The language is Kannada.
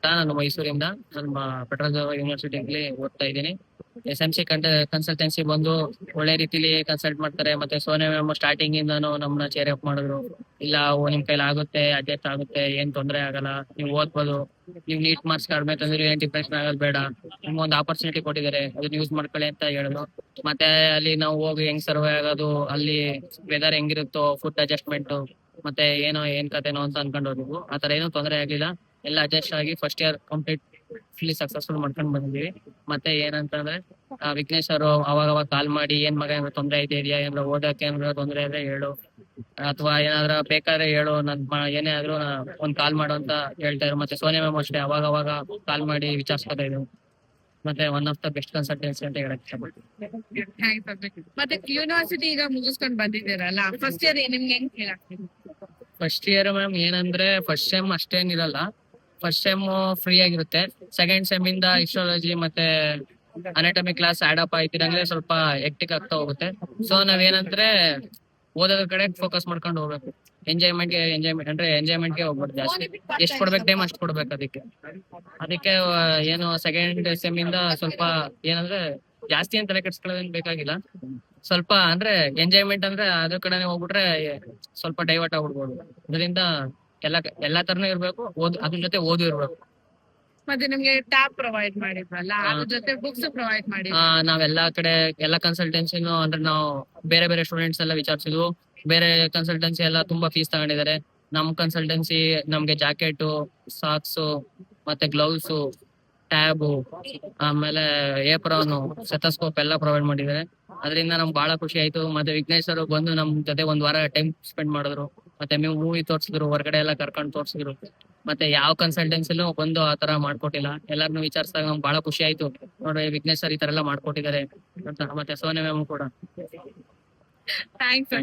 ನಾನು ಮೈಸೂರಿಂದ ನಮ್ಮ ಪೆಟ್ರೋಲ್ ಯೂನಿವರ್ಸಿಟಿಲಿ ಓದ್ತಾ ಇದ್ದೀನಿ. SMC ಕನ್ಸಲ್ಟೆನ್ಸಿ ಬಂದು ಒಳ್ಳೆ ರೀತಿಲಿ ಕನ್ಸಲ್ಟ್ ಮಾಡ್ತಾರೆ. ಮತ್ತೆ ಸೋನೆ ಮ್ಯಾಮ್ ಸ್ಟಾರ್ಟಿಂಗ್ ಇಂದಾನು ನಮ್ನ ಚೇರ್ ಅಪ್ ಮಾಡಿದ್ರು. ಇಲ್ಲ ನಿಮ್ ಕೈಲಿ ಆಗುತ್ತೆ, ಅಡ್ಜಸ್ಟ್ ಆಗುತ್ತೆ, ಏನ್ ತೊಂದ್ರೆ ಆಗಲ್ಲ, ನೀವು ಓದ್ಬೋದು. ನೀವು ನೀಟ್ ಮಾರ್ಕ್ಸ್ ಕಡಿಮೆ ತಂದ್ರೆ ಏನ್ ಡಿಪ್ರೆಷನ್ ಆಗೋದು ಬೇಡ, ನಿಮ್ಗೊಂದು ಆಪರ್ಚುನಿಟಿ ಕೊಟ್ಟಿದ್ದಾರೆ, ಅದನ್ನ ಯೂಸ್ ಮಾಡ್ಕೊಳ್ಳಿ ಅಂತ ಹೇಳಿದ್ರು. ಮತ್ತೆ ಅಲ್ಲಿ ನಾವು ಹೋಗಿ ಹೆಂಗ್ ಸರ್ವೇ ಆಗೋದು, ಅಲ್ಲಿ ವೆದರ್ ಹೆಂಗಿರುತ್ತೋ, ಫುಡ್ ಅಡ್ಜಸ್ಟ್ಮೆಂಟ್, ಮತ್ತೆ ಏನೋ ಏನ್ ಕತೆನೋ ಅಂತ ಅನ್ಕೊಂಡು ಹೋದ್ವು. ಆತರ ಏನೂ ತೊಂದರೆ ಆಗಿಲ್ಲ. ಎಲ್ಲ ಅಡ್ಜಸ್ಟ್ ಆಗಿ first year complete fully successful ಮಾಡ್ಕೊಂಡು ಬಂದಿದೀವಿ. ಮತ್ತೆ ಏನಂತಂದ್ರೆ ವಿಘ್ನೇಶ್ ಅವರು ಅವಾಗ ಕಾಲ್ ಮಾಡಿ ಏನ್ ಮಗ ಏನಾದ್ರು ತೊಂದ್ರೆ ಇದೆಯಾ, ಏನಾದ್ರು ಓದಕ್ಕೆ ಏನಾದ್ರು ತೊಂದ್ರೆ ಇದ್ರೆ ಹೇಳು, ಅಥವಾ ಏನಾದ್ರ ಬೇಕಾದ್ರೆ ಹೇಳು, ಏನೇ ಆದ್ರೂ ಒಂದ್ ಕಾಲ್ ಮಾಡು ಅಂತ ಹೇಳ್ತಾ ಇದ್ರು. ಮತ್ತೆ ಸೋನಿಯಾ ಮ್ಯಾಮ್ ಅಷ್ಟೇ ಅವಾಗ ಕಾಲ್ ಮಾಡಿ ವಿಚಾರಿಸ್ಕೊತಾ ಇದ್ರು. ಮತ್ತೆ one of the best consultancy ಅಂತ ಹೇಳಕ್ ಇಷ್ಟಪಡ್ತೀನಿ. ಮತ್ತೆ ಯೂನಿವರ್ಸಿಟಿ ಈಗ ಮುಗಿಸ್ಕೊಂಡ್ ಬಂದಿದ್ದೀರಲ್ಲ, ಫಸ್ಟ್ ಇಯರ್ ನಿಮ್ಗೆ ಹೆಂಗ್ ಫೀಲ್ ಆಗ್ತಿದೆ? ಫಸ್ಟ್ ಇಯರ್ ಮ್ಯಾಮ್ ಏನಂದ್ರೆ ಫಸ್ಟ್ ಸೆಮ್ ಅಷ್ಟೇನಿರಲ್ಲ. ಫಸ್ಟ್ ಸೆಮ್ ಫ್ರೀ ಆಗಿರುತ್ತೆ. ಸೆಕೆಂಡ್ ಸೆಮ್ ಇಂದ ಹಿಸ್ಟಾಲಜಿ ಮತ್ತೆ ಅನಾಟಮಿ ಕ್ಲಾಸ್ ಆಡ್ ಅಪ್ ಆಯ್ತಿರಂದ್ರೆ ಸ್ವಲ್ಪ ಎಕ್ಟಿಕ್ ಆಗ್ತಾ ಹೋಗುತ್ತೆ. ಸೊ ನಾವೇನಂದ್ರೆ ಓದೋದ್ರ ಕಡೆ ಫೋಕಸ್ ಮಾಡ್ಕೊಂಡು ಹೋಗ್ಬೇಕು. ಎಂಜಾಯ್ಮೆಂಟ್ ಗೆ ಹೋಗ್ಬಿಟ್ಟು ಜಾಸ್ತಿ ಎಷ್ಟ್ ಕೊಡ್ಬೇಕು ಟೈಮ್ ಅಷ್ಟ್ ಕೊಡ್ಬೇಕು. ಅದಕ್ಕೆ ಏನು ಸೆಕೆಂಡ್ ಸೆಮ್ ಇಂದ ಸ್ವಲ್ಪ ಏನಂದ್ರೆ ಜಾಸ್ತಿ ಏನ್ ತಲೆ ಕೆಡ್ಸ್ಕೊಳ್ಳೋದೇನ್ ಬೇಕಾಗಿಲ್ಲ. ಸ್ವಲ್ಪ ಅಂದ್ರೆ ಎಂಜಾಯ್ಮೆಂಟ್ ಅಂದ್ರೆ ಅದ್ರ ಕಡೆನೆ ಹೋಗ್ಬಿಟ್ರೆ ಸ್ವಲ್ಪ ಡೈವರ್ಟ್ ಆಗ್ಬಿಡ್ಬೋದು. ಅದರಿಂದ ಎಲ್ಲಾ ತರನೂ ಇರ್ಬೇಕು, ಅದ್ರ ಜೊತೆ ಓದು ಇರ್ಬೇಕು. ಮತ್ತೆ ನಿಮ್ಗೆ ಟ್ಯಾಬ್ ಪ್ರೊವೈಡ್ ಮಾಡಿದ್ರಲ್ಲ, ಅದ್ರ ಜೊತೆ ಬುಕ್ಸ್ ಪ್ರೊವೈಡ್ ಮಾಡಿ. ನಾವೆಲ್ಲಾ ಕಡೆ ಎಲ್ಲಾ ಕನ್ಸಲ್ಟೆನ್ಸಿನೂ ಅಂದ್ರೆ ನಾವು ಬೇರೆ ಬೇರೆ ಸ್ಟೂಡೆಂಟ್ಸ್ ಎಲ್ಲ ವಿಚಾರಿಸಿದ್ವು. ಬೇರೆ ಕನ್ಸಲ್ಟೆನ್ಸಿ ಎಲ್ಲ ತುಂಬಾ ಫೀಸ್ ತಗೊಂಡಿದ್ದಾರೆ. ನಮ್ ಕನ್ಸಲ್ಟೆನ್ಸಿ ನಮ್ಗೆ ಜಾಕೆಟ್, ಸಾಕ್ಸ್, ಮತ್ತೆ ಗ್ಲೌಸ್, ಟ್ಯಾಬು, ಆಮೇಲೆ ಏಪ್ರಾನ್, ಸೆಥಸ್ಕೋಪ್ ಎಲ್ಲ ಪ್ರೊವೈಡ್ ಮಾಡಿದ್ದಾರೆ. ಅದರಿಂದ ನಮ್ಗೆ ಬಹಳ ಖುಷಿ ಆಯ್ತು. ಮತ್ತೆ ವಿಘ್ನೇಶ್ ಸರ್ ಬಂದು ನಮ್ ಜೊತೆ ಒಂದ್ ವಾರ ಟೈಮ್ ಸ್ಪೆಂಡ್ ಮಾಡಿದ್ರು. ಮತ್ತೆ ಮೂವಿ ತೋರ್ಸಿದ್ರು, ಹೊರಗಡೆ ಎಲ್ಲ ಕರ್ಕೊಂಡು ತೋರ್ಸಿದ್ರು. ಮತ್ತೆ ಯಾವ ಕನ್ಸಲ್ಟೆನ್ಸಿಲೂ ಬಂದು ಆತರ ಮಾಡ್ಕೊಟ್ಟಿಲ್ಲ. ಎಲ್ಲಾರ್ನು ವಿಚಾರಿಸಿದಾಗ ನಮ್ಗೆ ಬಹಳ ಖುಷಿ ಆಯ್ತು. ನೋಡ್ರಿ ವಿಘ್ನೇಶ್ ಸರ್ ಈ ತರ ಎಲ್ಲ ಮಾಡ್ಕೊಟ್ಟಿದ್ದಾರೆ ಅಂತ. ಮತ್ತೆ ಸೋನೆ ಮ್ಯಾಮ್ ಕೂಡ ಥ್ಯಾಂಕ್ಸ್.